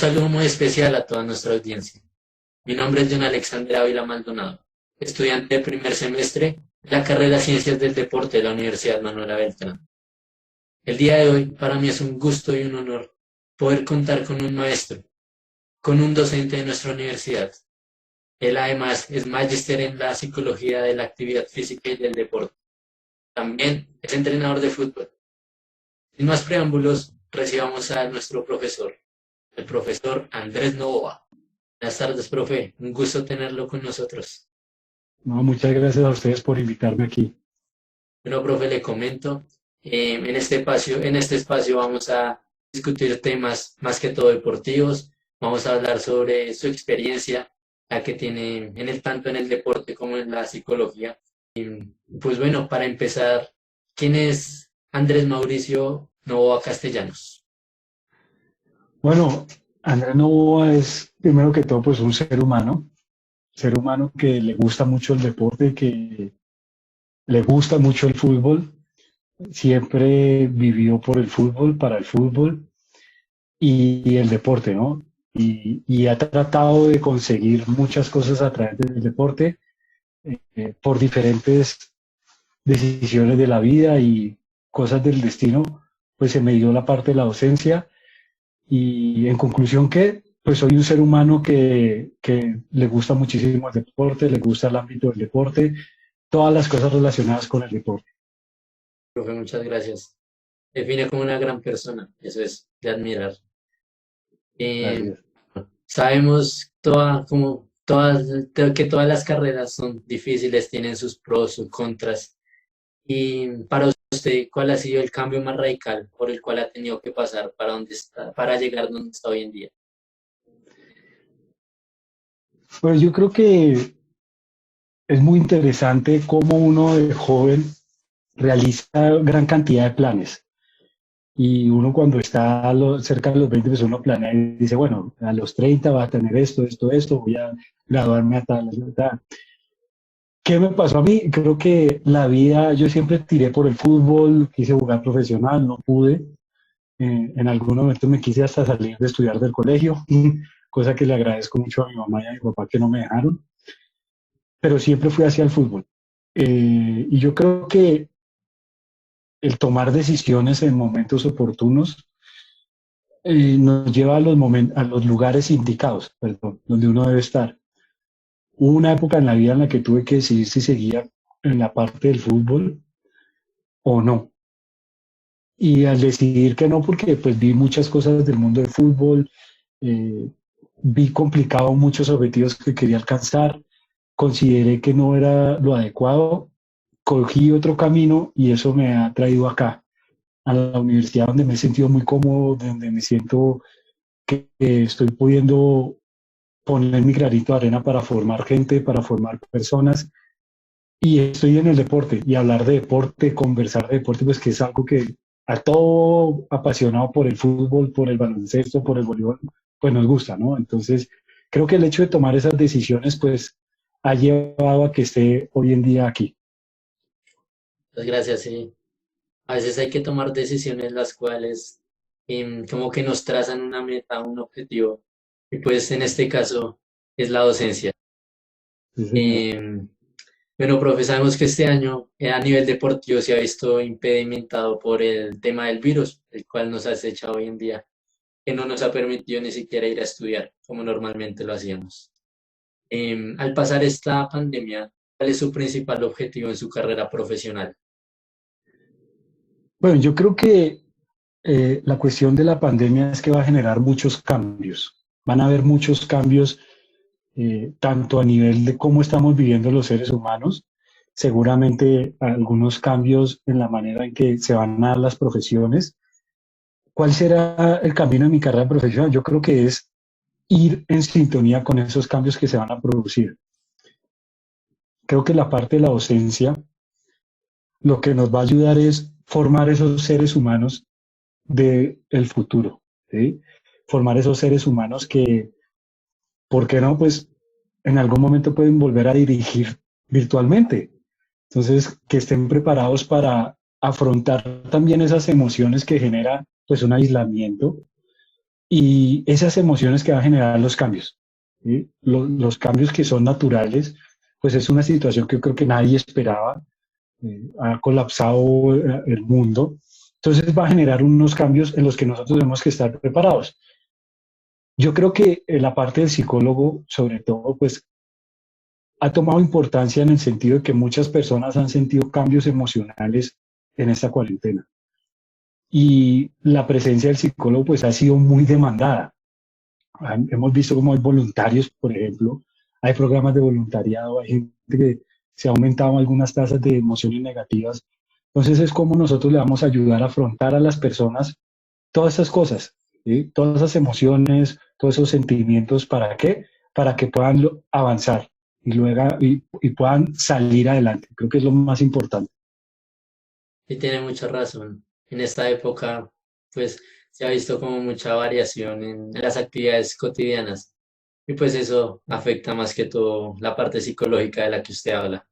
saludo muy especial a toda nuestra audiencia. Mi nombre es John Alexander Ávila Maldonado, estudiante de primer semestre de la carrera Ciencias del Deporte de la Universidad Manuela Beltrán. El día de hoy para mí es un gusto y un honor poder contar con un maestro, con un docente de nuestra universidad. Él además es magíster en la psicología de la actividad física y del deporte. También es entrenador de fútbol. Sin más preámbulos, recibamos a nuestro profesor, el profesor Andrés Novoa. Buenas tardes, profe. Un gusto tenerlo con nosotros. No, muchas gracias a ustedes por invitarme aquí. Bueno, profe, le comento, en este espacio vamos a discutir temas más que todo deportivos. Vamos a hablar sobre su experiencia, la que tiene tanto en el deporte como en la psicología. Y, pues bueno, para empezar, ¿quién es Andrés Mauricio Novoa Castellanos? Bueno, Andrés Novoa es primero que todo pues un ser humano que le gusta mucho el deporte, que le gusta mucho el fútbol, siempre vivió por el fútbol, para el fútbol y el deporte, ¿no? Y ha tratado de conseguir muchas cosas a través del deporte por diferentes decisiones de la vida y cosas del destino, pues se me dio la parte de la docencia. Y en conclusión que pues soy un ser humano que le gusta muchísimo el deporte, le gusta el ámbito del deporte, todas las cosas relacionadas con el deporte. Profe, muchas gracias. Define como una gran persona, eso es de admirar. Eh, Gracias. Sabemos que todas las carreras son difíciles, tienen sus pros, sus contras. Y para usted, ¿cuál ha sido el cambio más radical por el cual ha tenido que pasar para llegar donde está hoy en día? Pues yo creo que es muy interesante cómo uno de joven realiza gran cantidad de planes. Y uno cuando está cerca de los 20, pues uno planea y dice, bueno, a los 30 va a tener esto, voy a graduarme a tal, tal. ¿Qué me pasó a mí? Creo que la vida, yo siempre tiré por el fútbol, quise jugar profesional, no pude. En algún momento me quise hasta salir de estudiar del colegio, cosa que le agradezco mucho a mi mamá y a mi papá que no me dejaron, pero siempre fui hacia el fútbol. Y yo creo que el tomar decisiones en momentos oportunos nos lleva a a los lugares indicados, perdón, donde uno debe estar. Hubo una época en la vida en la que tuve que decidir si seguía en la parte del fútbol o no. Y al decidir que no, porque pues vi muchas cosas del mundo del fútbol, eh, vi complicado muchos objetivos que quería alcanzar, consideré que no era lo adecuado, cogí otro camino y eso me ha traído acá, a la universidad donde me he sentido muy cómodo, donde me siento que estoy pudiendo poner mi granito de arena para formar gente, para formar personas. Y estoy en el deporte y hablar de deporte, conversar de deporte, pues que es algo que a todo apasionado por el fútbol, por el baloncesto, por el voleibol, pues nos gusta, ¿no? Entonces, creo que el hecho de tomar esas decisiones, pues ha llevado a que esté hoy en día aquí. Pues gracias, sí. A veces hay que tomar decisiones las cuales como que nos trazan una meta, un objetivo. Y pues en este caso es la docencia. Sí, señor. Em, Bueno, profe, sabemos que este año a nivel deportivo se ha visto impedimentado por el tema del virus, el cual nos acecha hoy en día, que no nos ha permitido ni siquiera ir a estudiar como normalmente lo hacíamos. Al pasar esta pandemia, ¿cuál es su principal objetivo en su carrera profesional? Bueno, yo creo que la cuestión de la pandemia es que va a generar muchos cambios. Van a haber muchos cambios, tanto a nivel de cómo estamos viviendo los seres humanos, seguramente algunos cambios en la manera en que se van a dar las profesiones. ¿Cuál será el camino de mi carrera profesional? Yo creo que es ir en sintonía con esos cambios que se van a producir. Creo que la parte de la docencia lo que nos va a ayudar es formar esos seres humanos del futuro, ¿sí? Formar esos seres humanos que, ¿por qué no? Pues en algún momento pueden volver a dirigir virtualmente. Entonces, que estén preparados para afrontar también esas emociones que genera pues un aislamiento y esas emociones que van a generar los cambios, ¿sí? Los cambios que son naturales, pues es una situación que yo creo que nadie esperaba, ha colapsado el mundo, entonces va a generar unos cambios en los que nosotros tenemos que estar preparados. Yo creo que la parte del psicólogo, sobre todo, pues ha tomado importancia en el sentido de que muchas personas han sentido cambios emocionales en esta cuarentena. Y la presencia del psicólogo pues ha sido muy demandada. Hemos visto cómo hay voluntarios, por ejemplo, hay programas de voluntariado, hay gente que se ha aumentado algunas tasas de emociones negativas. Entonces es como nosotros le vamos a ayudar a afrontar a las personas todas esas cosas, ¿sí? Todas esas emociones, todos esos sentimientos, ¿para qué? Para que puedan avanzar y luego y puedan salir adelante. Creo que es lo más importante. Y tiene mucha razón. En esta época, pues se ha visto como mucha variación en las actividades cotidianas y pues eso afecta más que todo la parte psicológica de la que usted habla.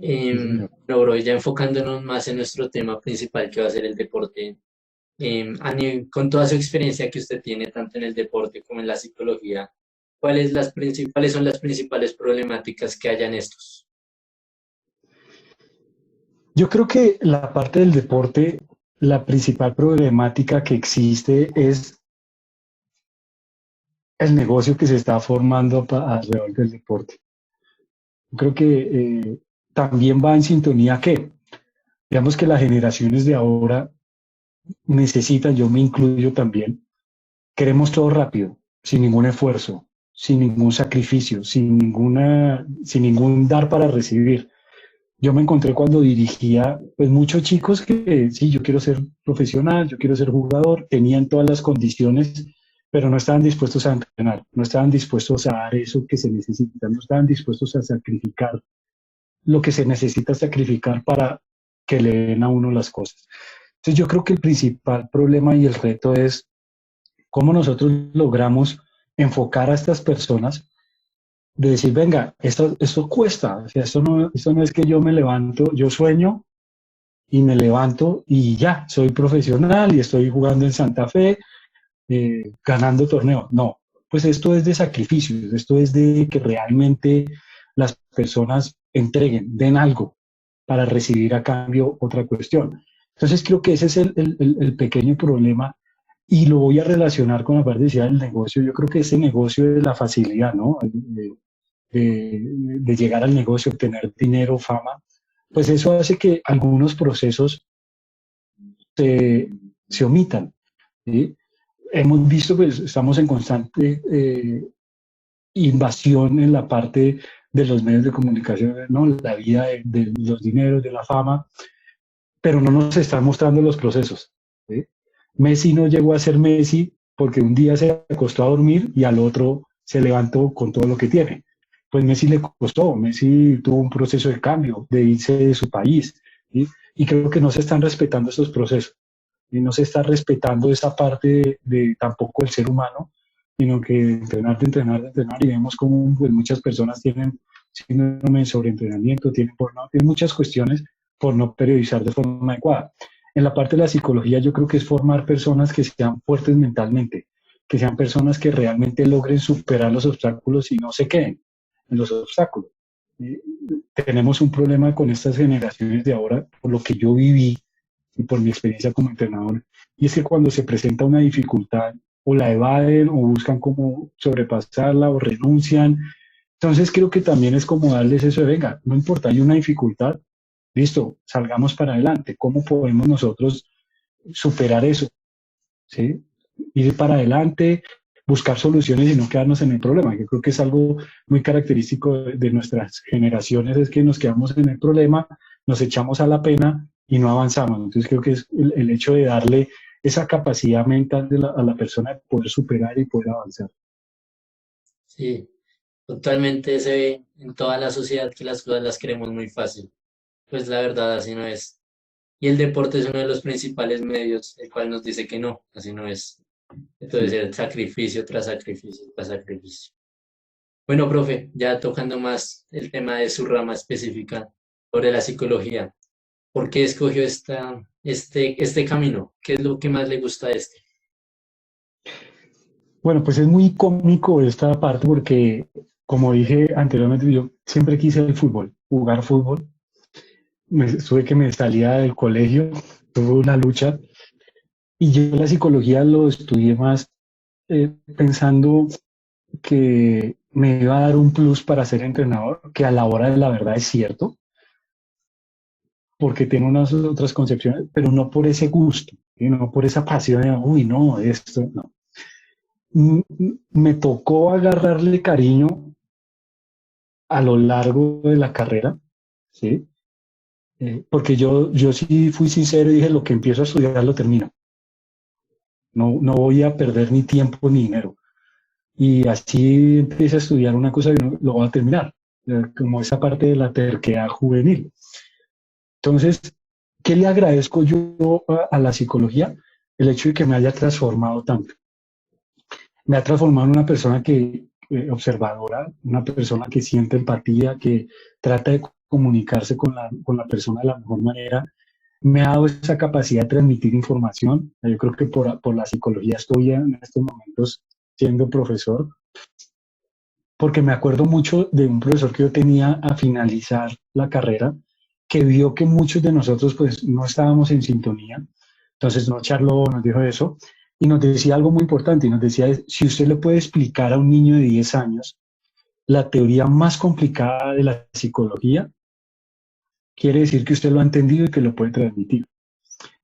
Sí, señor. Pero bro, ya enfocándonos más en nuestro tema principal que va a ser el deporte, con toda su experiencia que usted tiene tanto en el deporte como en la psicología, ¿cuáles son las principales problemáticas que hayan estos? Yo creo que la parte del deporte, la principal problemática que existe es el negocio que se está formando alrededor del deporte. Yo creo que también va en sintonía que, digamos que las generaciones de ahora necesitan, yo me incluyo también, queremos todo rápido, sin ningún esfuerzo, sin ningún sacrificio, sin ningún dar para recibir. Yo me encontré cuando dirigía, pues muchos chicos que sí, yo quiero ser profesional, yo quiero ser jugador, tenían todas las condiciones, pero no estaban dispuestos a entrenar, no estaban dispuestos a dar eso que se necesita, no estaban dispuestos a sacrificar lo que se necesita sacrificar para que le den a uno las cosas. Entonces yo creo que el principal problema y el reto es cómo nosotros logramos enfocar a estas personas de decir, venga, esto cuesta, o sea, esto no es que yo me levanto, yo sueño y me levanto y ya, soy profesional y estoy jugando en Santa Fe, ganando torneos. No, pues esto es de sacrificios, esto es de que realmente las personas entreguen, den algo para recibir a cambio otra cuestión. Entonces creo que ese es el pequeño problema y lo voy a relacionar con la parte del negocio. Yo creo que ese negocio de la facilidad, ¿no? De llegar al negocio, obtener dinero, fama, pues eso hace que algunos procesos se, se omitan. ¿Sí? Hemos visto, pues estamos en constante invasión en la parte de los medios de comunicación, ¿no? La vida de los dineros, de la fama, pero no nos están mostrando los procesos. ¿Sí? Messi no llegó a ser Messi porque un día se acostó a dormir y al otro se levantó con todo lo que tiene. Pues Messi le costó, Messi tuvo un proceso de cambio, de irse de su país, ¿sí? Y creo que no se están respetando esos procesos y no se está respetando esa parte tampoco el ser humano, sino que de entrenar y vemos como pues, muchas personas tienen síndrome de sobreentrenamiento, tienen burnout, tienen muchas cuestiones por no periodizar de forma adecuada. En la parte de la psicología yo creo que es formar personas que sean fuertes mentalmente, que sean personas que realmente logren superar los obstáculos y no se queden en los obstáculos. Eh, Tenemos un problema con estas generaciones de ahora, por lo que yo viví y por mi experiencia como entrenador, y es que cuando se presenta una dificultad, o la evaden, o buscan cómo sobrepasarla, o renuncian. Entonces creo que también es como darles eso de, venga, no importa, hay una dificultad, listo, salgamos para adelante. ¿Cómo podemos nosotros superar eso? ¿Sí? Ir para adelante, buscar soluciones y no quedarnos en el problema. Yo creo que es algo muy característico de nuestras generaciones, es que nos quedamos en el problema, nos echamos a la pena y no avanzamos. Entonces creo que es el hecho de darle esa capacidad mental a la persona de poder superar y poder avanzar. Sí, totalmente se ve en toda la sociedad que las cosas las queremos muy fácil. Pues la verdad así no es. Y el deporte es uno de los principales medios, el cual nos dice que no, así no es. Entonces Sí. el sacrificio tras sacrificio tras sacrificio. Bueno, profe, ya tocando más el tema de su rama específica sobre la psicología, ¿por qué escogió este camino? ¿Qué es lo que más le gusta de este? Bueno, pues es muy cómico esta parte porque, como dije anteriormente, yo siempre quise el fútbol, jugar fútbol. Tuve que me salía del colegio, tuve una lucha y yo la psicología lo estudié más pensando que me iba a dar un plus para ser entrenador, que a la hora de la verdad es cierto, porque tiene unas otras concepciones, pero no por ese gusto, ¿sí? No por esa pasión de, uy, no, esto, no. Me tocó agarrarle cariño a lo largo de la carrera, ¿sí? Porque yo sí fui sincero y dije, lo que empiezo a estudiar lo termino. No, no voy a perder ni tiempo ni dinero. Y así empieza a estudiar una cosa y no, lo va a terminar, como esa parte de la terquedad juvenil. Entonces, ¿qué le agradezco yo a la psicología? El hecho de que me haya transformado tanto. Me ha transformado en una persona que observadora, una persona que siente empatía, que trata de comunicarse con la persona de la mejor manera. Me ha dado esa capacidad de transmitir información. Yo creo que por la psicología estoy en estos momentos siendo profesor, porque me acuerdo mucho de un profesor que yo tenía a finalizar la carrera, que vio que muchos de nosotros pues no estábamos en sintonía, entonces nos charló, nos dijo eso, y nos decía algo muy importante, y nos decía, si usted le puede explicar a un niño de 10 años la teoría más complicada de la psicología, quiere decir que usted lo ha entendido y que lo puede transmitir.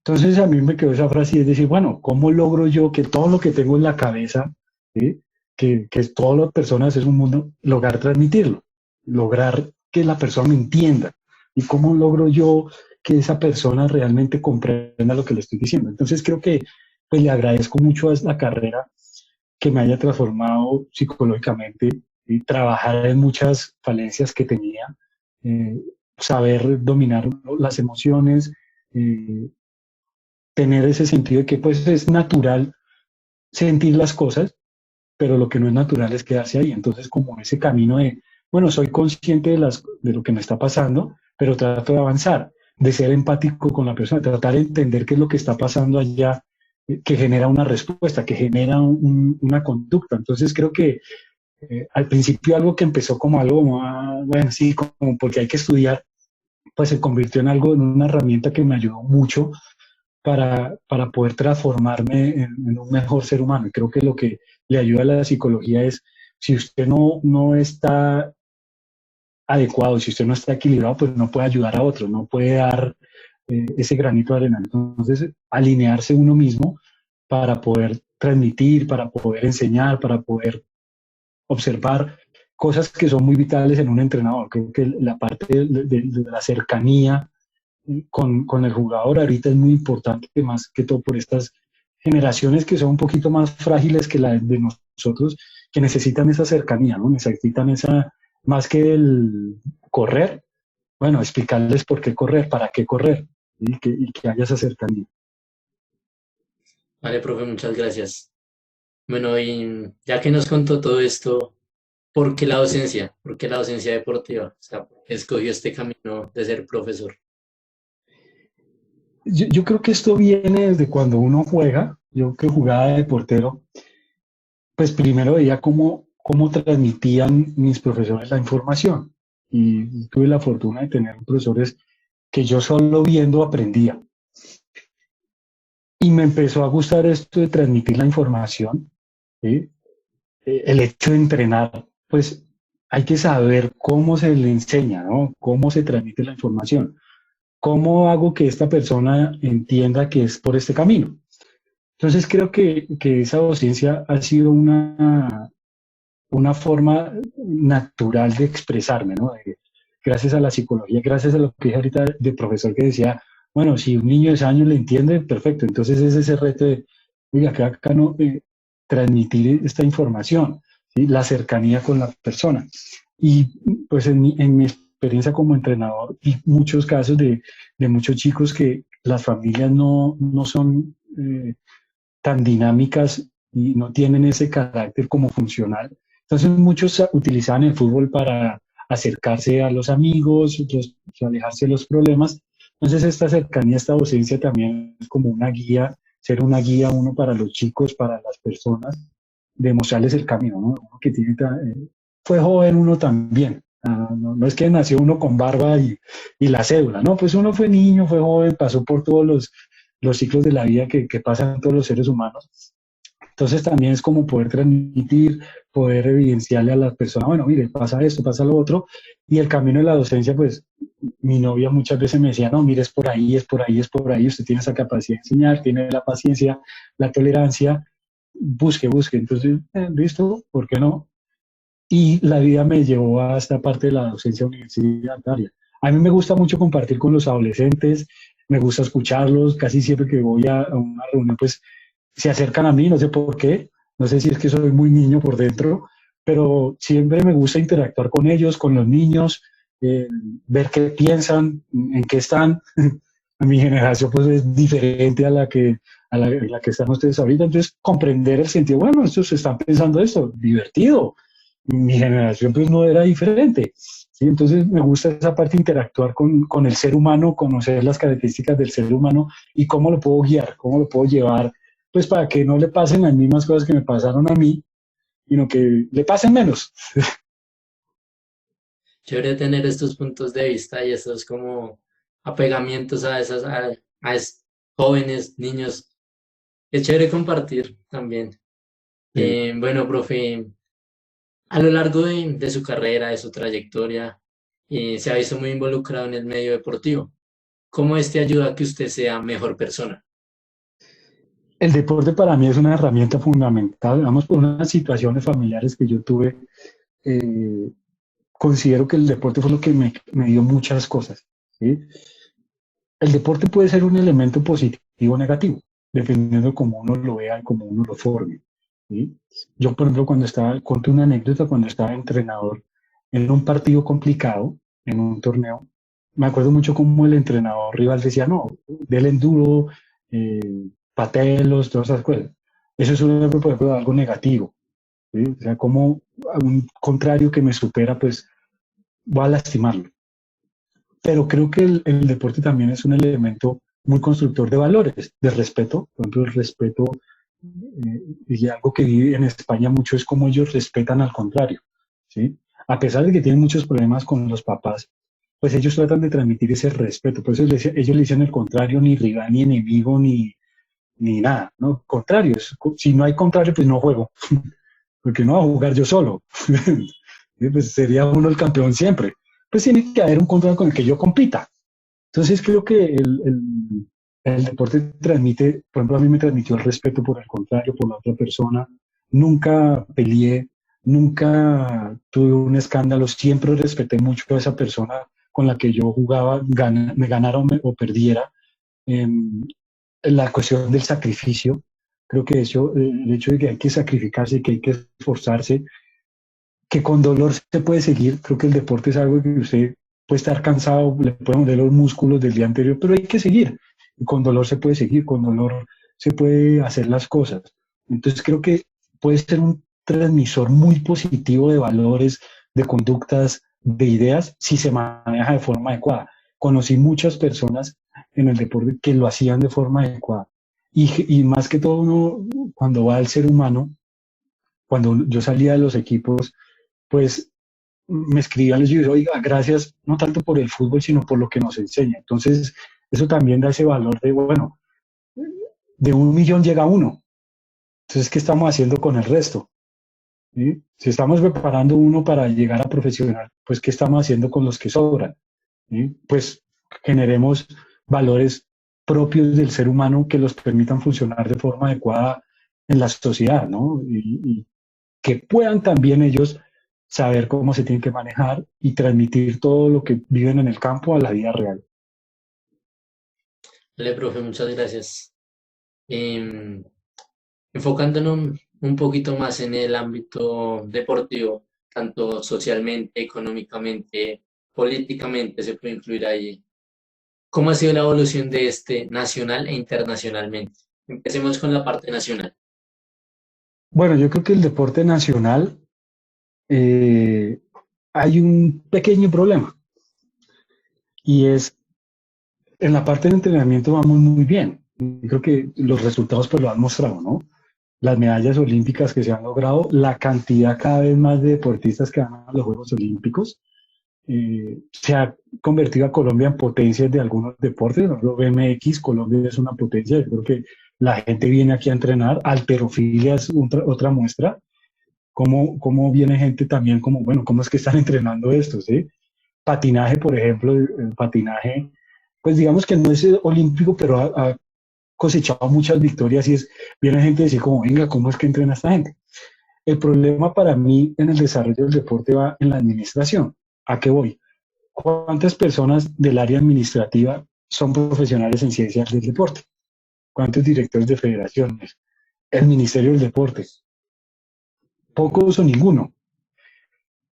Entonces a mí me quedó esa frase y es decir, bueno, ¿cómo logro yo que todo lo que tengo en la cabeza, ¿sí? que todas las personas es un mundo, lograr transmitirlo, lograr que la persona me entienda? ¿Y cómo logro yo que esa persona realmente comprenda lo que le estoy diciendo? Entonces creo que pues le agradezco mucho a la carrera que me haya transformado psicológicamente y trabajar en muchas falencias que tenía, eh, saber dominar las emociones, eh, tener ese sentido de que pues es natural sentir las cosas, pero lo que no es natural es quedarse ahí. Entonces, como ese camino de, bueno, soy consciente de lo que me está pasando, pero trato de avanzar, de ser empático con la persona, tratar de entender qué es lo que está pasando allá, que genera una respuesta, que genera una conducta. Entonces, creo que al principio algo que empezó como algo, bueno, sí, como porque hay que estudiar, pues se convirtió en algo, en una herramienta que me ayudó mucho para poder transformarme en un mejor ser humano. Y creo que lo que le ayuda a la psicología es, si usted no está adecuado, si usted no está equilibrado, pues no puede ayudar a otros, no puede dar ese granito de arena. Entonces, alinearse uno mismo para poder transmitir, para poder enseñar, para poder observar cosas que son muy vitales en un entrenador. Creo que la parte de la cercanía con el jugador ahorita es muy importante, más que todo por estas generaciones que son un poquito más frágiles que la de nosotros, que necesitan esa cercanía, ¿no? Necesitan esa, más que el correr, bueno, explicarles por qué correr, para qué correr, y que haya esa cercanía. Vale, profe, muchas gracias. Bueno, y ya que nos contó todo esto, ¿por qué la docencia? ¿Por qué la docencia deportiva? O sea, ¿por qué escogió este camino de ser profesor? Yo creo que esto viene desde cuando uno juega. Yo que jugaba de portero, pues primero veía cómo transmitían mis profesores la información. Y tuve la fortuna de tener profesores que yo solo viendo aprendía. Y me empezó a gustar esto de transmitir la información, ¿sí? El hecho de entrenar, pues hay que saber cómo se le enseña, ¿no? Cómo se transmite la información. ¿Cómo hago que esta persona entienda que es por este camino? Entonces creo que esa docencia ha sido una forma natural de expresarme, ¿no? Gracias a la psicología, gracias a lo que dije ahorita de profesor que decía, bueno, si un niño de 6 años le entiende, perfecto. Entonces es ese reto de, oiga, que acá no, transmitir esta información, ¿sí? La cercanía con la persona. Y pues en mi experiencia como entrenador, vi muchos casos de muchos chicos que las familias no son tan dinámicas y no tienen ese carácter como funcional. Entonces muchos utilizaban el fútbol para acercarse a los amigos, otros alejarse de los problemas. Entonces esta cercanía, esta docencia también es como una guía, ser una guía uno para los chicos, para las personas, de mostrarles el camino, ¿no? Que tiene, fue joven uno también. No es que nació uno con barba y la cédula, no, pues uno fue niño, fue joven, pasó por todos los ciclos de la vida que pasan todos los seres humanos. Entonces también es como poder transmitir, poder evidenciarle a las personas, bueno, mire, pasa esto, pasa lo otro, y el camino de la docencia, pues mi novia muchas veces me decía, no, mire, es por ahí, es por ahí, es por ahí, usted tiene esa capacidad de enseñar, tiene la paciencia, la tolerancia, busque, busque. Entonces, listo, ¿por qué no? Y la vida me llevó a esta parte de la docencia universitaria. A mí me gusta mucho compartir con los adolescentes, me gusta escucharlos, casi siempre que voy a una reunión, pues se acercan a mí, no sé por qué, no sé si es que soy muy niño por dentro, pero siempre me gusta interactuar con ellos, con los niños, eh, ver qué piensan, en qué están. Mi generación pues es diferente a la que están ustedes ahorita, entonces comprender el sentido, bueno, estos están pensando esto, divertido. Mi generación pues no era diferente. ¿Sí? Entonces me gusta esa parte de interactuar con el ser humano, conocer las características del ser humano y cómo lo puedo guiar, cómo lo puedo llevar, pues para que no le pasen las mismas cosas que me pasaron a mí, sino que le pasen menos. Chévere tener estos puntos de vista y estos como apegamientos a jóvenes, niños. Es chévere compartir también. Sí. Bueno, profe, a lo largo de su carrera, de su trayectoria, se ha visto muy involucrado en el medio deportivo. ¿Cómo este ayuda a que usted sea mejor persona? El deporte para mí es una herramienta fundamental, vamos por unas situaciones familiares que yo tuve. eh, Considero que el deporte fue lo que me dio muchas cosas. ¿Sí? El deporte puede ser un elemento positivo o negativo, dependiendo de cómo uno lo vea y cómo uno lo forme. ¿Sí? Yo, por ejemplo, conté una anécdota cuando estaba entrenador en un partido complicado, en un torneo. Me acuerdo mucho cómo el entrenador rival decía, no, del enduro, eh, patelos, todas esas cosas. Eso es un ejemplo, por ejemplo, de algo negativo. ¿Sí? O sea, como a un contrario que me supera, pues va a lastimarlo. Pero creo que el deporte también es un elemento muy constructor de valores, de respeto. Por ejemplo, el respeto, y algo que vive en España mucho es cómo ellos respetan al contrario. ¿Sí? A pesar de que tienen muchos problemas con los papás, pues ellos tratan de transmitir ese respeto. Por eso ellos le dicen el contrario, ni rival, ni enemigo, ni nada. ¿No? Contrario, si no hay contrario, pues no juego. Porque no va a jugar yo solo. Pues sería uno el campeón siempre. Pues tiene que haber un contrario con el que yo compita. Entonces creo que el deporte transmite, por ejemplo, a mí me transmitió el respeto por el contrario, por la otra persona. Nunca peleé, nunca tuve un escándalo, siempre respeté mucho a esa persona con la que yo jugaba, me ganara o perdiera. Eh, la cuestión del sacrificio, creo que eso, el hecho de que hay que sacrificarse, que hay que esforzarse, que con dolor se puede seguir. Creo que el deporte es algo que usted puede estar cansado, le pueden doler los músculos del día anterior, pero hay que seguir. Y con dolor se puede seguir, con dolor se puede hacer las cosas. Entonces creo que puede ser un transmisor muy positivo de valores, de conductas, de ideas, si se maneja de forma adecuada. Conocí muchas personas en el deporte que lo hacían de forma adecuada. Y más que todo uno, cuando va al ser humano, cuando yo salía de los equipos, pues me escribían les digo, oiga, gracias no tanto por el fútbol, sino por lo que nos enseña. Entonces, eso también da ese valor de, bueno, de 1 millón llega uno. Entonces, ¿qué estamos haciendo con el resto? ¿Sí? Si estamos preparando uno para llegar a profesional, pues ¿qué estamos haciendo con los que sobran? ¿Sí? Pues generemos valores propios del ser humano que los permitan funcionar de forma adecuada en la sociedad, ¿no? Y que puedan también ellos saber cómo se tienen que manejar y transmitir todo lo que viven en el campo a la vida real. Vale, profe, muchas gracias. Em, Enfocándonos un poquito más en el ámbito deportivo, tanto socialmente, económicamente, políticamente, se puede incluir ahí. ¿Cómo ha sido la evolución de este nacional e internacionalmente? Empecemos con la parte nacional. Bueno, yo creo que el deporte nacional eh, hay un pequeño problema y es en la parte de entrenamiento vamos muy bien. Yo creo que los resultados pues lo han mostrado, ¿no? las medallas olímpicas que se han logrado, la cantidad cada vez más de deportistas que van a los Juegos Olímpicos. Se ha convertido a Colombia en potencia de algunos deportes. Por ejemplo, BMX, Colombia es una potencia. Yo creo que la gente viene aquí a entrenar. Halterofilia es otra muestra. Cómo viene gente también, como, bueno, ¿cómo es que están entrenando esto? ¿Sí? Patinaje, por ejemplo, el patinaje, pues digamos que no es olímpico, pero ha cosechado muchas victorias y viene gente a decir como, venga, ¿cómo es que entrena esta gente? El problema para mí en el desarrollo del deporte va en la administración. ¿A qué voy? ¿Cuántas personas del área administrativa son profesionales en ciencias del deporte? ¿Cuántos directores de federaciones? El Ministerio del Deporte. Pocos o ninguno.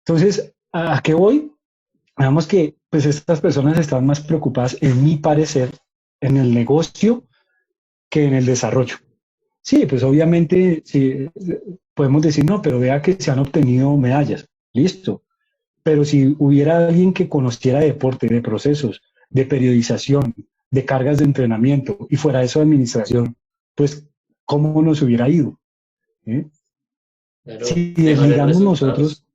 Entonces, ¿a qué voy? Veamos que pues estas personas están más preocupadas, en mi parecer, en el negocio que en el desarrollo. Sí, pues obviamente sí, podemos decir, no, pero vea que se han obtenido medallas. Listo. Pero si hubiera alguien que conociera de deporte, de procesos, de periodización, de cargas de entrenamiento y fuera eso de administración, pues, ¿cómo nos hubiera ido? ¿Eh? Claro, Si mejores desligamos resultados. nosotros,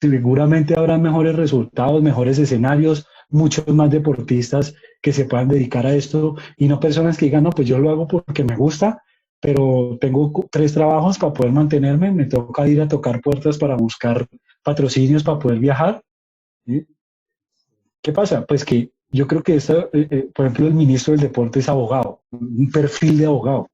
seguramente habrá mejores resultados, mejores escenarios, muchos más deportistas que se puedan dedicar a esto y no personas que digan, no, pues yo lo hago porque me gusta, pero tengo 3 trabajos para poder mantenerme, me toca ir a tocar puertas para buscar patrocinios para poder viajar. ¿Sí? ¿Qué pasa? Pues que yo creo que por ejemplo, el ministro del Deporte es abogado, un perfil de abogado,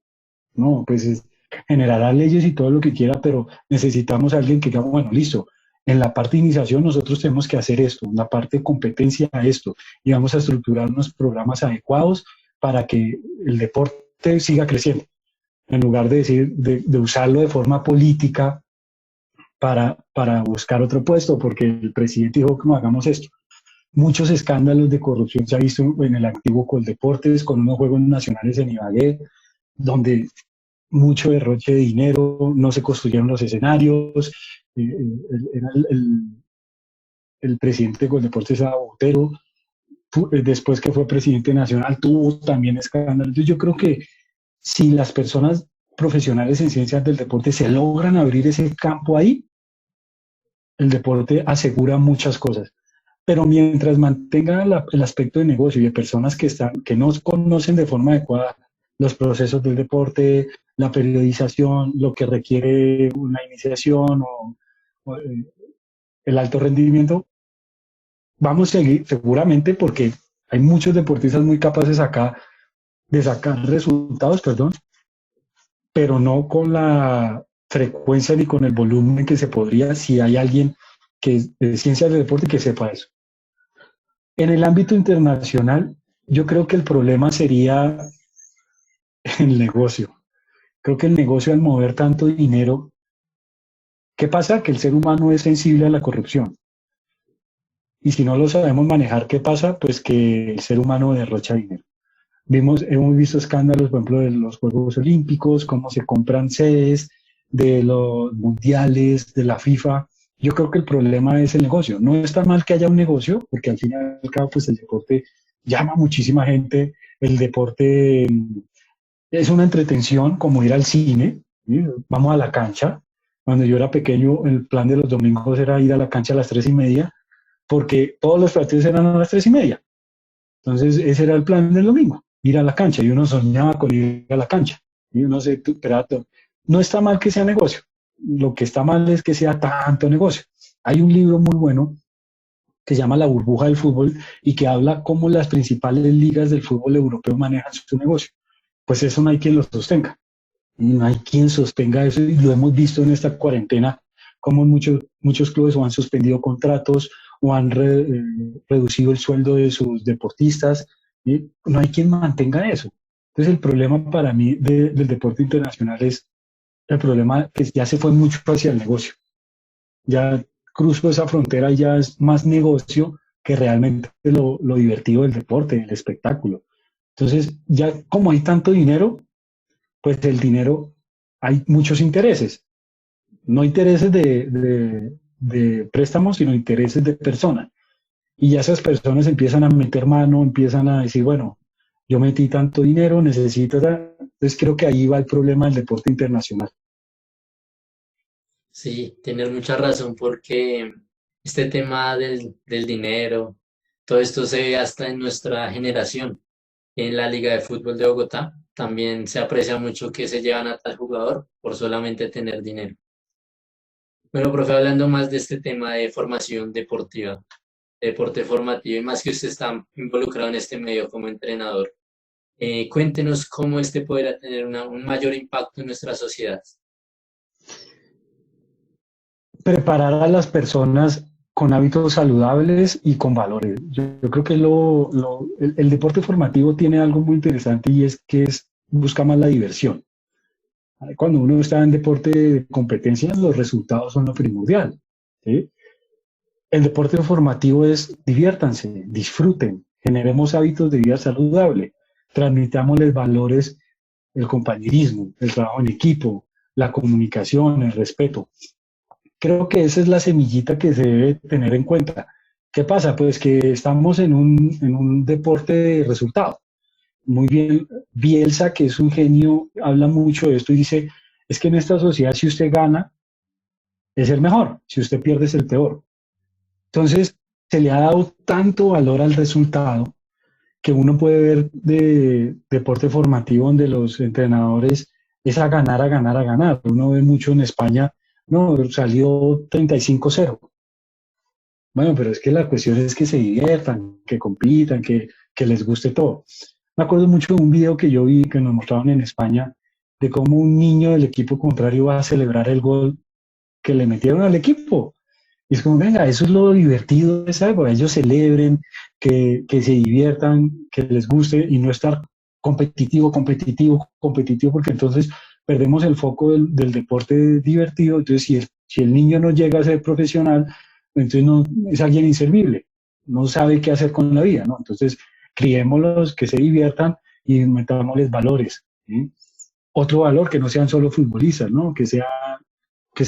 ¿no? Pues generará leyes y todo lo que quiera, pero necesitamos a alguien que diga, bueno, listo, en la parte de iniciación nosotros tenemos que hacer esto, en la parte de competencia esto, y vamos a estructurar unos programas adecuados para que el deporte siga creciendo, en lugar de decir, de usarlo de forma política para buscar otro puesto, porque el presidente dijo que no hagamos esto. Muchos escándalos de corrupción se ha visto en el antiguo Coldeportes, con unos Juegos Nacionales en Ibagué, donde mucho derroche de dinero, no se construyeron los escenarios, el presidente de Coldeportes era Botero, después que fue presidente nacional tuvo también escándalos. Entonces yo creo que si las personas profesionales en ciencias del deporte se logran abrir ese campo ahí, el deporte asegura muchas cosas. Pero mientras mantenga el aspecto de negocio y de personas que no conocen de forma adecuada los procesos del deporte, la periodización, lo que requiere una iniciación o el alto rendimiento, vamos a seguir seguramente porque hay muchos deportistas muy capaces acá de sacar resultados, perdón, pero no con la frecuencia ni con el volumen que se podría si hay alguien que es de ciencias del deporte que sepa eso. En el ámbito internacional, yo creo que el problema sería el negocio. Creo que el negocio al mover tanto dinero, ¿qué pasa? Que el ser humano es sensible a la corrupción. Y si no lo sabemos manejar, ¿qué pasa? Pues que el ser humano derrocha dinero. Hemos visto escándalos, por ejemplo, de los Juegos Olímpicos, cómo se compran sedes de los mundiales, de la FIFA. Yo creo que el problema es el negocio. No está mal que haya un negocio, porque al fin y al cabo, pues el deporte llama a muchísima gente. El deporte es una entretención, como ir al cine. ¿Sí? Vamos a la cancha. Cuando yo era pequeño, el plan de los domingos era ir a la cancha a las 3:30, porque todos los partidos eran a las 3:30. Entonces, ese era el plan del domingo, ir a la cancha. Y uno soñaba con ir a la cancha. Y uno se, pero no está mal que sea negocio. Lo que está mal es que sea tanto negocio. Hay un libro muy bueno que se llama La burbuja del fútbol y que habla cómo las principales ligas del fútbol europeo manejan su negocio. Pues eso no hay quien lo sostenga. No hay quien sostenga eso y lo hemos visto en esta cuarentena, como muchos clubes o han suspendido contratos o han reducido el sueldo de sus deportistas. ¿Sí? No hay quien mantenga eso. Entonces el problema para mí del deporte internacional es el problema que ya se fue mucho hacia el negocio. Ya cruzó esa frontera y ya es más negocio que realmente lo divertido del deporte, del espectáculo. Entonces, ya como hay tanto dinero, pues el dinero, hay muchos intereses. No intereses de préstamos, sino intereses de personas. Y ya esas personas empiezan a meter mano, empiezan a decir, bueno, yo metí tanto dinero, necesito, Entonces creo que ahí va el problema del deporte internacional. Sí, tienes mucha razón porque este tema del dinero, todo esto se ve hasta en nuestra generación. En la Liga de Fútbol de Bogotá también se aprecia mucho que se llevan a tal jugador por solamente tener dinero. Bueno, profe, hablando más de este tema de formación deportiva, deporte formativo y más que usted está involucrado en este medio como entrenador, cuéntenos cómo este podrá tener un mayor impacto en nuestra sociedad. Preparar a las personas con hábitos saludables y con valores. Yo creo que el deporte formativo tiene algo muy interesante y es que busca más la diversión. Cuando uno está en deporte de competencia, los resultados son lo primordial. ¿Sí? El deporte formativo es diviértanse, disfruten, generemos hábitos de vida saludable, transmitámosles valores, el compañerismo, el trabajo en equipo, la comunicación, el respeto. Creo que esa es la semillita que se debe tener en cuenta. ¿Qué pasa? Pues que estamos en un deporte de resultado. Muy bien, Bielsa, que es un genio, habla mucho de esto y dice, es que en esta sociedad si usted gana, es el mejor, si usted pierde es el peor. Entonces, se le ha dado tanto valor al resultado que uno puede ver de deporte formativo donde los entrenadores es a ganar, a ganar, a ganar. Uno ve mucho en España, no, salió 35-0. Bueno, pero es que la cuestión es que se diviertan, que compitan, que les guste todo. Me acuerdo mucho de un video que yo vi que nos mostraban en España de cómo un niño del equipo contrario va a celebrar el gol que le metieron al equipo. Y es como, venga, eso es lo divertido de esa época. Ellos celebren, que se diviertan, que les guste y no estar competitivo, competitivo, competitivo, porque entonces perdemos el foco del deporte divertido. Entonces, si el niño no llega a ser profesional, entonces no, es alguien inservible, no sabe qué hacer con la vida, ¿no? Entonces, criémoslos, que se diviertan y metámosles valores. ¿Sí? Otro valor, que no sean solo futbolistas, ¿no? Que se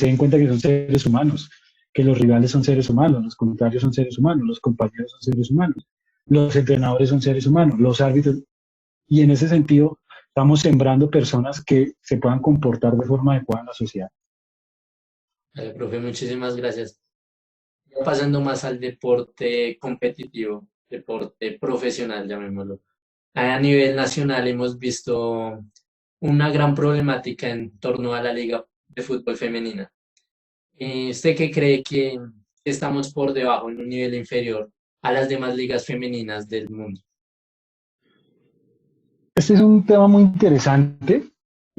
den cuenta que son seres humanos, que los rivales son seres humanos, los contrarios son seres humanos, los compañeros son seres humanos, los entrenadores son seres humanos, los árbitros, y en ese sentido estamos sembrando personas que se puedan comportar de forma adecuada en la sociedad. Vale, profe, muchísimas gracias. Ya pasando más al deporte competitivo, deporte profesional, llamémoslo. A nivel nacional hemos visto una gran problemática en torno a la Liga de Fútbol Femenina. ¿Usted qué cree que estamos por debajo, en un nivel inferior a las demás ligas femeninas del mundo? Este es un tema muy interesante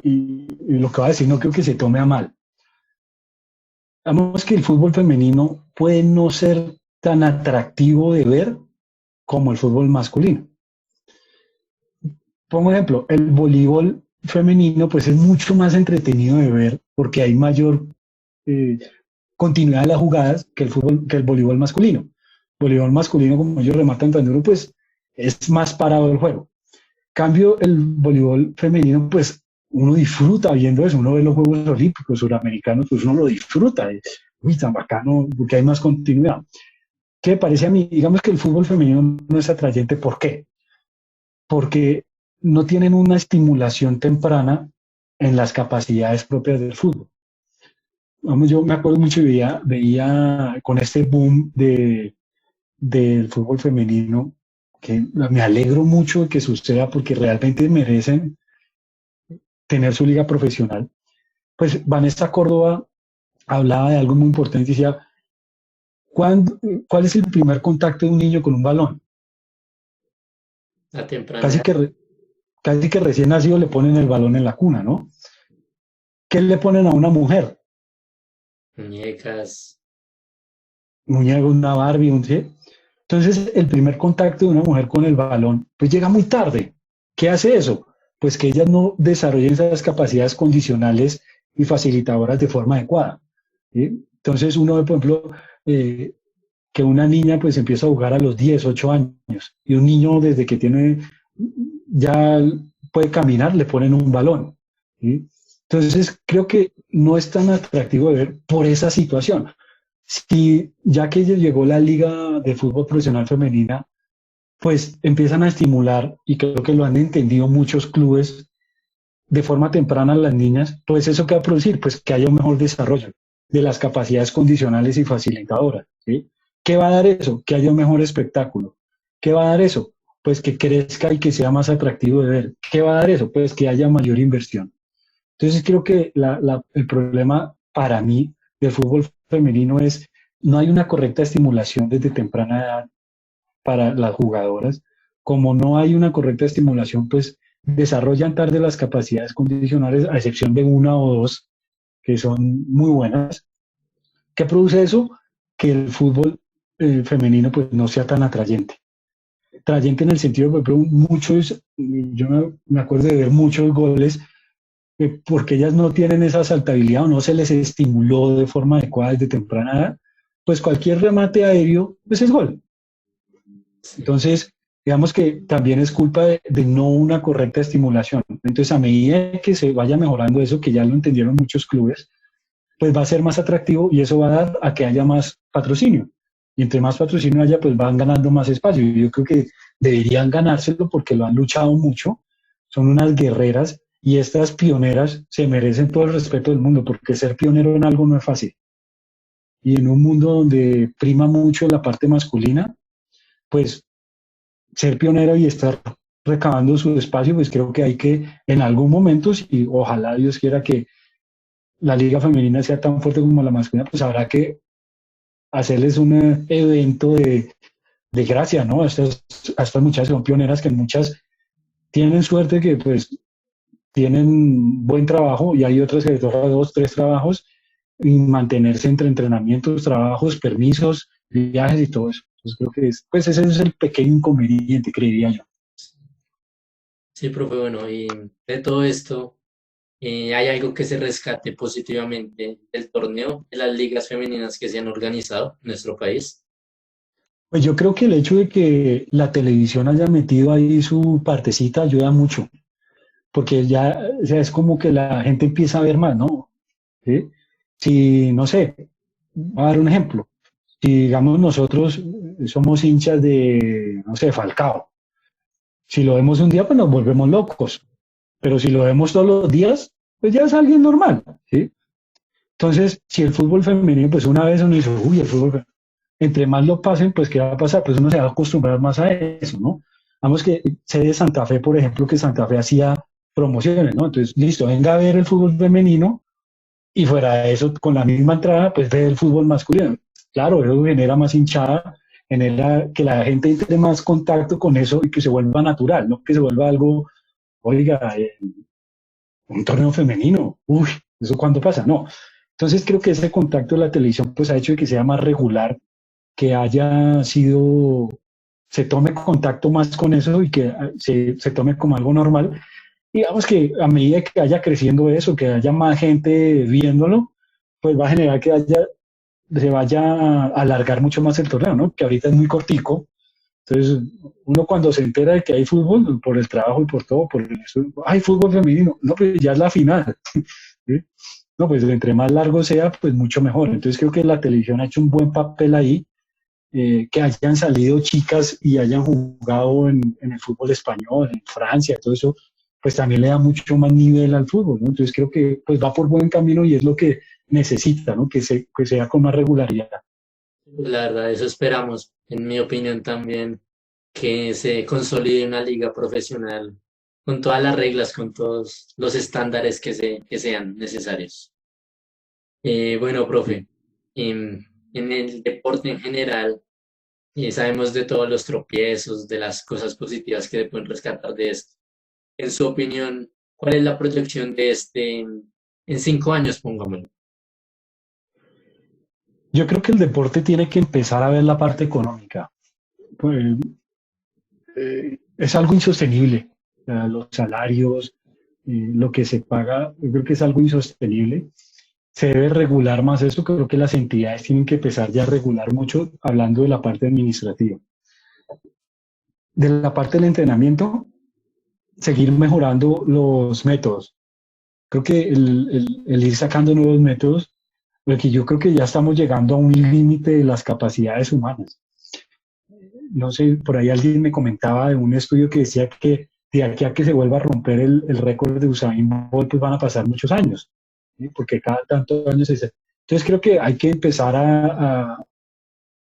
y lo que va a decir no creo que se tome a mal. Vamos que el fútbol femenino puede no ser tan atractivo de ver como el fútbol masculino. Pongo ejemplo, el voleibol femenino pues es mucho más entretenido de ver porque hay mayor eh, continuidad de las jugadas que el voleibol masculino. Voleibol masculino, como ellos rematan tan duro, pues es más parado el juego. Cambio, el voleibol femenino, pues uno disfruta viendo eso, uno ve los Juegos Olímpicos Suramericanos, pues uno lo disfruta, uy, tan bacano, porque hay más continuidad. ¿Qué parece a mí? Digamos que el fútbol femenino no es atrayente, ¿por qué? Porque no tienen una estimulación temprana en las capacidades propias del fútbol. Vamos, yo me acuerdo mucho y veía con este boom del fútbol femenino, que me alegro mucho de que suceda porque realmente merecen tener su liga profesional. Pues Vanessa Córdoba hablaba de algo muy importante y decía, ¿cuál es el primer contacto de un niño con un balón? A temprana Casi edad. que recién nacido le ponen el balón en la cuna, ¿no? ¿Qué le ponen a una mujer? Muñecas. Muñeca, una Barbie, un ¿sí? Entonces, el primer contacto de una mujer con el balón, pues llega muy tarde. ¿Qué hace eso? Pues que ellas no desarrollen esas capacidades condicionales y facilitadoras de forma adecuada. ¿Sí? Entonces, uno ve, por ejemplo, que una niña pues empieza a jugar a los 10, 8 años y un niño desde que tiene ya puede caminar, le ponen un balón. ¿Sí? Entonces, creo que no es tan atractivo de ver por esa situación. Si ya que llegó la Liga de Fútbol Profesional Femenina, pues empiezan a estimular, y creo que lo han entendido muchos clubes, de forma temprana a las niñas, pues eso que va a producir, pues que haya un mejor desarrollo de las capacidades condicionales y facilitadoras, ¿sí? ¿Qué va a dar eso? Que haya un mejor espectáculo. ¿Qué va a dar eso? Pues que crezca y que sea más atractivo de ver. ¿Qué va a dar eso? Pues que haya mayor inversión. Entonces creo que el problema para mí del fútbol femenino es no hay una correcta estimulación desde temprana edad para las jugadoras. Como no hay una correcta estimulación, pues desarrollan tarde las capacidades condicionales, a excepción de una o dos que son muy buenas. ¿Qué produce eso? Que el fútbol femenino pues no sea tan atrayente. Atrayente en el sentido, por ejemplo, muchos, yo me acuerdo de ver muchos goles porque ellas no tienen esa saltabilidad o no se les estimuló de forma adecuada desde temprana edad, pues cualquier remate aéreo pues es gol. Entonces, digamos que también es culpa de no una correcta estimulación. Entonces, a medida que se vaya mejorando eso, que ya lo entendieron muchos clubes, pues va a ser más atractivo y eso va a dar a que haya más patrocinio. Y entre más patrocinio haya, pues van ganando más espacio. Y yo creo que deberían ganárselo porque lo han luchado mucho, son unas guerreras y estas pioneras se merecen todo el respeto del mundo porque ser pionero en algo no es fácil. Y en un mundo donde prima mucho la parte masculina, pues ser pionero y estar recabando su espacio, pues creo que hay que en algún momento, y ojalá Dios quiera que la liga femenina sea tan fuerte como la masculina, pues habrá que hacerles un evento de gracia, ¿no? A estas muchachas son pioneras que muchas tienen suerte que pues tienen buen trabajo y hay otras que les toca 2, 3 trabajos y mantenerse entre entrenamientos, trabajos, permisos, viajes y todo eso. Entonces creo que pues ese es el pequeño inconveniente, creería yo. Sí, profe, bueno, y de todo esto, ¿hay algo que se rescate positivamente del torneo, de las ligas femeninas que se han organizado en nuestro país? Pues yo creo que el hecho de que la televisión haya metido ahí su partecita ayuda mucho, porque ya o sea, es como que la gente empieza a ver más, ¿no? ¿Sí? Si, no sé, voy a dar un ejemplo. Si, digamos, nosotros somos hinchas de, no sé, Falcao. Si lo vemos un día, pues nos volvemos locos. Pero si lo vemos todos los días, pues ya es alguien normal, ¿sí? Entonces, si el fútbol femenino, pues una vez uno dice, uy, el fútbol femenino, entre más lo pasen, pues ¿qué va a pasar? Pues uno se va a acostumbrar más a eso, ¿no? Vamos que sé de Santa Fe, por ejemplo, que Santa Fe hacía promociones, ¿no? Entonces, listo, venga a ver el fútbol femenino y fuera de eso, con la misma entrada, pues ve el fútbol masculino. Claro, eso genera más hinchada, genera que la gente entre más contacto con eso y que se vuelva natural, no que se vuelva algo, oiga, un torneo femenino, uy, ¿eso cuándo pasa? No. Entonces creo que ese contacto de la televisión pues ha hecho que sea más regular, que haya sido, se tome contacto más con eso y que se tome como algo normal. Digamos que a medida que vaya creciendo eso, que haya más gente viéndolo, pues va a generar que se vaya a alargar mucho más el torneo, ¿no? Que ahorita es muy cortico. Entonces, uno cuando se entera de que hay fútbol, por el trabajo y por todo, por eso, hay fútbol femenino, no, pues ya es la final. ¿Sí? No, pues entre más largo sea, pues mucho mejor. Entonces creo que la televisión ha hecho un buen papel ahí, que hayan salido chicas y hayan jugado en el fútbol español, en Francia, todo eso, pues también le da mucho más nivel al fútbol, ¿no? Entonces creo que pues va por buen camino y es lo que necesita, ¿no? Que sea con más regularidad. La verdad, eso esperamos. En mi opinión también, que se consolide una liga profesional con todas las reglas, con todos los estándares que sean necesarios. Bueno, profe, en el deporte en general, sabemos de todos los tropiezos, de las cosas positivas que se pueden rescatar de esto. En su opinión, ¿cuál es la proyección de este en 5 años, pongámoslo? Yo creo que el deporte tiene que empezar a ver la parte económica. Pues, es algo insostenible. O sea, los salarios, lo que se paga, yo creo que es algo insostenible. Se debe regular más esto. Creo que las entidades tienen que empezar ya a regular mucho, hablando de la parte administrativa. De la parte del entrenamiento, seguir mejorando los métodos. Creo que el ir sacando nuevos métodos, porque yo creo que ya estamos llegando a un límite de las capacidades humanas. No sé, por ahí alguien me comentaba de un estudio que decía que de aquí a que se vuelva a romper el récord de Usain Bolt, pues van a pasar muchos años, ¿sí? Porque cada tantos años se... Entonces creo que hay que empezar a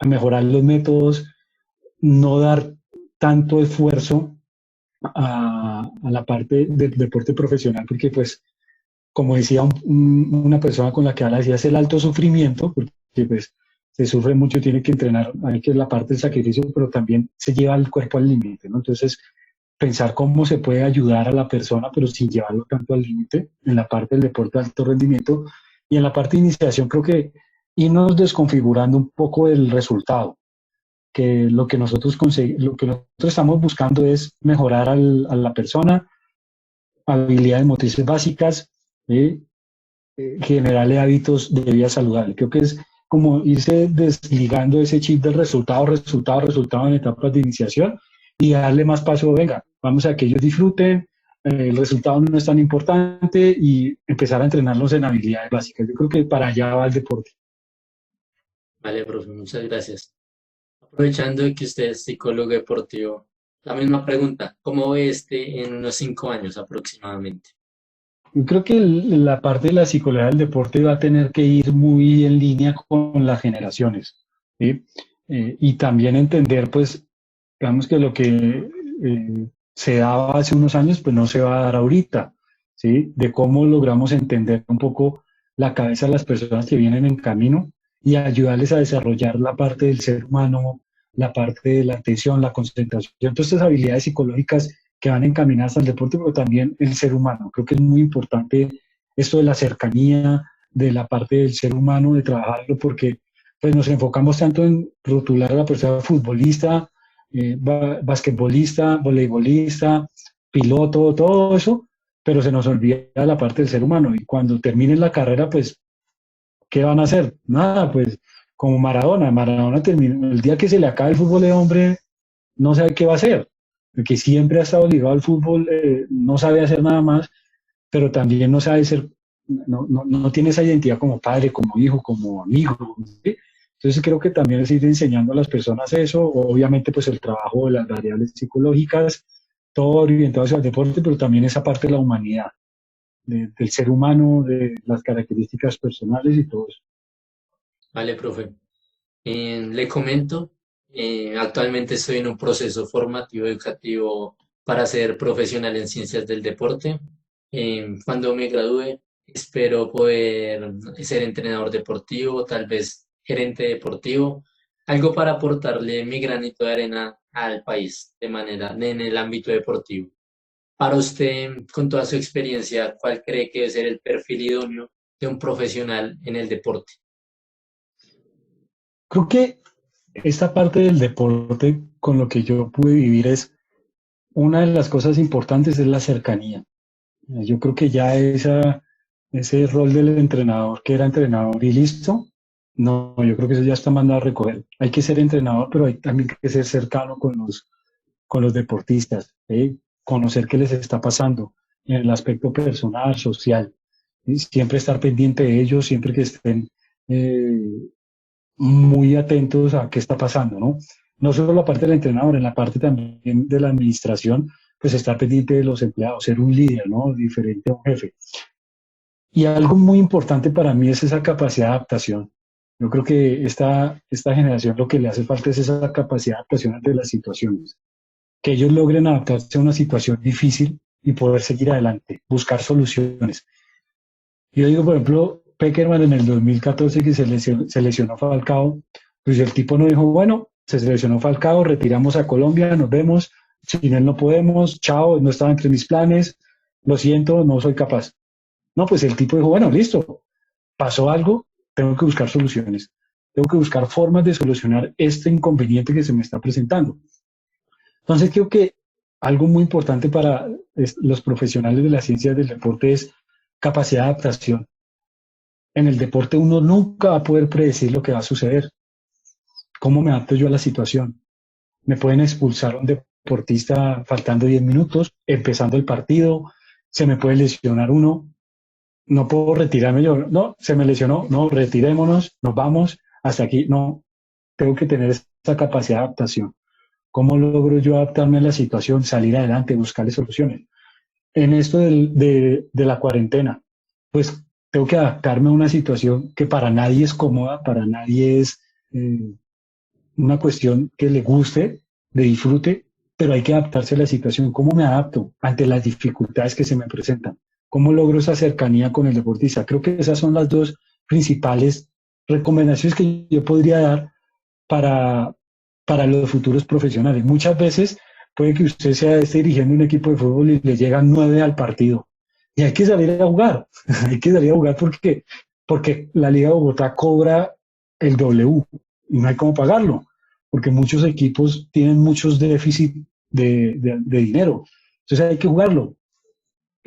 mejorar los métodos, no dar tanto esfuerzo a la parte del deporte profesional, porque pues, como decía una persona con la que habla, decía, es el alto sufrimiento, porque pues se sufre mucho, tiene que entrenar, hay que la parte del sacrificio, pero también se lleva el cuerpo al límite, ¿no? Entonces, pensar cómo se puede ayudar a la persona, pero sin llevarlo tanto al límite, en la parte del deporte de alto rendimiento, y en la parte de iniciación creo que irnos desconfigurando un poco el resultado, que lo que nosotros estamos buscando es mejorar a la persona, habilidades motrices básicas, ¿sí? Generarle hábitos de vida saludable. Creo que es como irse desligando ese chip del resultado en etapas de iniciación y darle más paso, venga, vamos a que ellos disfruten, el resultado no es tan importante y empezar a entrenarlos en habilidades básicas. Yo creo que para allá va el deporte. Vale, profe, muchas gracias. Aprovechando de que usted es psicólogo deportivo, la misma pregunta, ¿cómo ve este en unos 5 años aproximadamente? Yo creo que la parte de la psicología del deporte va a tener que ir muy en línea con las generaciones, ¿sí? Y también entender, pues, digamos que lo que se daba hace unos años, pues no se va a dar ahorita, ¿sí? De cómo logramos entender un poco la cabeza de las personas que vienen en camino y ayudarles a desarrollar la parte del ser humano, la parte de la atención, la concentración, todas estas habilidades psicológicas que van encaminadas al deporte, pero también el ser humano. Creo que es muy importante esto de la cercanía, de la parte del ser humano, de trabajarlo, porque pues nos enfocamos tanto en rotular a la persona futbolista, basquetbolista, voleibolista, piloto, todo eso, pero se nos olvida la parte del ser humano. Y cuando terminen la carrera, pues, ¿qué van a hacer? Nada, pues, como Maradona. Maradona terminó, el día que se le acabe el fútbol de hombre, no sabe qué va a hacer, porque siempre ha estado ligado al fútbol, no sabe hacer nada más, pero también no sabe ser, no tiene esa identidad como padre, como hijo, como amigo, ¿sí? Entonces creo que también es ir enseñando a las personas eso, obviamente pues el trabajo de las variables psicológicas, todo orientado hacia el deporte, pero también esa parte de la humanidad, del ser humano, de las características personales y todo eso. Vale, profe. Le comento, actualmente estoy en un proceso formativo educativo para ser profesional en ciencias del deporte. Cuando me gradúe, espero poder ser entrenador deportivo, tal vez gerente deportivo, algo para aportarle mi granito de arena al país de manera en el ámbito deportivo. Para usted, con toda su experiencia, ¿cuál cree que debe ser el perfil idóneo de un profesional en el deporte? Creo que esta parte del deporte con lo que yo pude vivir es una de las cosas importantes es la cercanía. Yo creo que ya ese rol del entrenador que era entrenador y listo, no, yo creo que eso ya está mandado a recoger. Hay que ser entrenador, pero hay también que ser cercano con los deportistas, ¿sí? Conocer qué les está pasando en el aspecto personal, social, ¿sí? Siempre estar pendiente de ellos, siempre que estén eh, muy atentos a qué está pasando, ¿no? No solo la parte del entrenador, en la parte también de la administración, pues estar pendiente de los empleados, ser un líder, ¿no? Diferente a un jefe. Y algo muy importante para mí es esa capacidad de adaptación. Yo creo que esta generación lo que le hace falta es esa capacidad de adaptación ante las situaciones. Que ellos logren adaptarse a una situación difícil y poder seguir adelante, buscar soluciones. Yo digo, por ejemplo, Peckerman en el 2014 que se lesionó Falcao, pues el tipo no dijo, bueno, se seleccionó Falcao, retiramos a Colombia, nos vemos, sin él no podemos, chao, no estaba entre mis planes, lo siento, no soy capaz. No, pues el tipo dijo, bueno, listo, pasó algo, tengo que buscar soluciones, tengo que buscar formas de solucionar este inconveniente que se me está presentando. Entonces creo que algo muy importante para los profesionales de las ciencias del deporte es capacidad de adaptación. En el deporte uno nunca va a poder predecir lo que va a suceder. ¿Cómo me adapto yo a la situación? Me pueden expulsar un deportista faltando 10 minutos, empezando el partido, se me puede lesionar uno, no puedo retirarme yo, no, se me lesionó, no, retirémonos, nos vamos, hasta aquí, no, tengo que tener esa capacidad de adaptación. ¿Cómo logro yo adaptarme a la situación, salir adelante, buscarle soluciones? En esto de la cuarentena, pues tengo que adaptarme a una situación que para nadie es cómoda, para nadie es eh, una cuestión que le guste, de disfrute, pero hay que adaptarse a la situación. ¿Cómo me adapto ante las dificultades que se me presentan? ¿Cómo logro esa cercanía con el deportista? Creo que esas son las dos principales recomendaciones que yo podría dar para, para los futuros profesionales. Muchas veces puede que usted esté dirigiendo un equipo de fútbol y le llegan 9 al partido. Y hay que salir a jugar, hay que salir a jugar porque la Liga de Bogotá cobra el W y no hay cómo pagarlo, porque muchos equipos tienen muchos déficits de dinero. Entonces hay que jugarlo.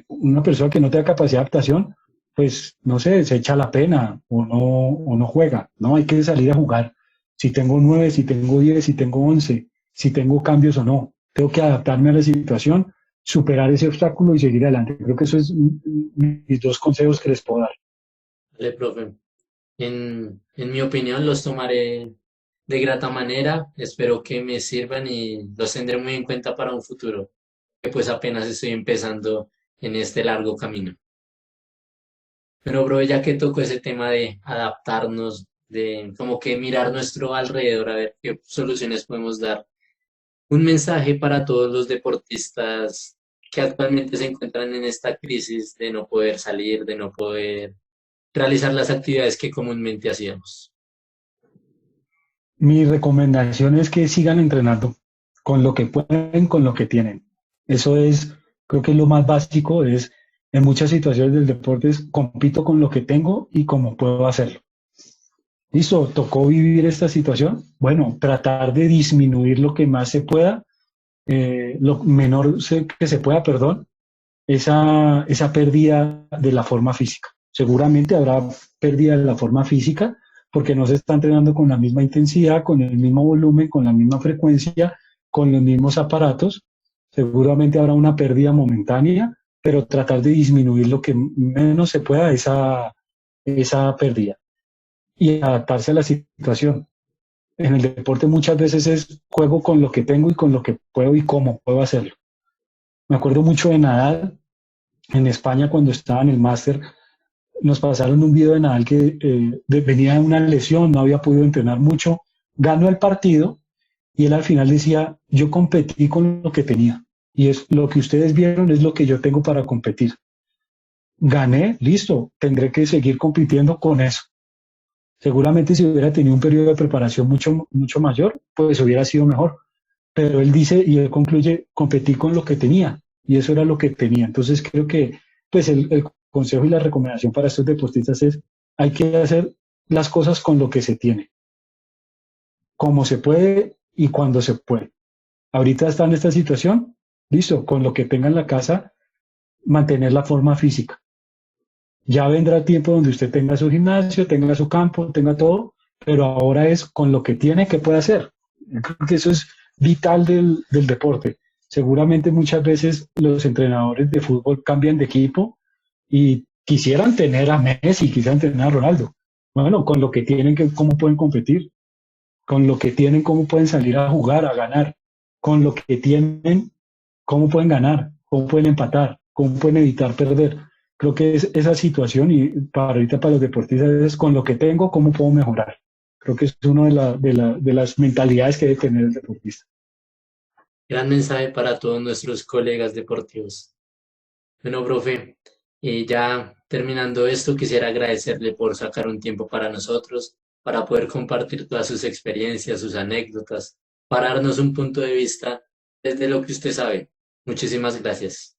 Una persona que no tenga capacidad de adaptación, pues no sé, se echa la pena o no juega. No, hay que salir a jugar. Si tengo 9, si tengo 10, si tengo 11, si tengo cambios o no. Tengo que adaptarme a la situación, superar ese obstáculo y seguir adelante. Creo que eso es mis dos consejos que les puedo dar. Vale, profe. En mi opinión, los tomaré de grata manera. Espero que me sirvan y los tendré muy en cuenta para un futuro, que pues apenas estoy empezando en este largo camino. Pero, bro, ya que tocó ese tema de adaptarnos, de como que mirar nuestro alrededor a ver qué soluciones podemos dar, un mensaje para todos los deportistas que actualmente se encuentran en esta crisis de no poder salir, de no poder realizar las actividades que comúnmente hacíamos. Mi recomendación es que sigan entrenando con lo que pueden, con lo que tienen. Eso es, creo que lo más básico es, en muchas situaciones del deporte, es compito con lo que tengo y cómo puedo hacerlo. Listo, tocó vivir esta situación. Bueno, tratar de disminuir lo que más se pueda, lo menor que se pueda, perdón, esa pérdida de la forma física. Seguramente habrá pérdida de la forma física porque no se está entrenando con la misma intensidad, con el mismo volumen, con la misma frecuencia, con los mismos aparatos. Seguramente habrá una pérdida momentánea, pero tratar de disminuir lo que menos se pueda esa pérdida y adaptarse a la situación. En el deporte muchas veces es juego con lo que tengo y con lo que puedo y cómo puedo hacerlo. Me acuerdo mucho de Nadal en España cuando estaba en el máster. Nos pasaron un video de Nadal que venía de una lesión, no había podido entrenar mucho, ganó el partido y él al final decía, yo competí con lo que tenía y es lo que ustedes vieron es lo que yo tengo para competir. Gané, listo, tendré que seguir compitiendo con eso. Seguramente si hubiera tenido un periodo de preparación mucho mayor, pues hubiera sido mejor. Pero él dice y él concluye, competí con lo que tenía y eso era lo que tenía. Entonces creo que pues el consejo y la recomendación para estos deportistas es, hay que hacer las cosas con lo que se tiene, como se puede y cuando se puede. Ahorita está en esta situación, listo, con lo que tenga en la casa, mantener la forma física. Ya vendrá el tiempo donde usted tenga su gimnasio, tenga su campo, tenga todo, pero ahora es con lo que tiene que puede hacer. Yo creo que eso es vital del deporte. Seguramente muchas veces los entrenadores de fútbol cambian de equipo y quisieran tener a Messi, quisieran tener a Ronaldo. Bueno, con lo que tienen, ¿cómo pueden competir? Con lo que tienen, ¿cómo pueden salir a jugar, a ganar? Con lo que tienen, ¿cómo pueden ganar? ¿Cómo pueden empatar? ¿Cómo pueden evitar perder? Creo que es esa situación y para ahorita para los deportistas es con lo que tengo, ¿cómo puedo mejorar? Creo que es una de las mentalidades que debe tener el deportista. Gran mensaje para todos nuestros colegas deportivos. Bueno, profe, ya terminando esto, quisiera agradecerle por sacar un tiempo para nosotros, para poder compartir todas sus experiencias, sus anécdotas, para darnos un punto de vista desde lo que usted sabe. Muchísimas gracias.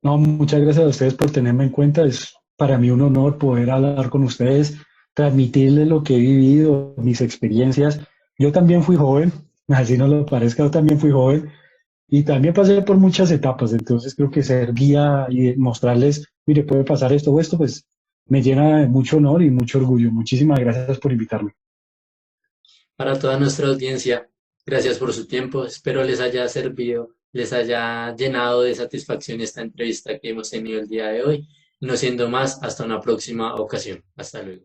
No, muchas gracias a ustedes por tenerme en cuenta. Es para mí un honor poder hablar con ustedes, transmitirles lo que he vivido, mis experiencias. Yo también fui joven, así no lo parezca, yo también fui joven y también pasé por muchas etapas. Entonces creo que ser guía y mostrarles, mire, puede pasar esto o esto, pues me llena de mucho honor y mucho orgullo. Muchísimas gracias por invitarme. Para toda nuestra audiencia, gracias por su tiempo. Espero les haya servido, les haya llenado de satisfacción esta entrevista que hemos tenido el día de hoy. No siendo más, hasta una próxima ocasión. Hasta luego.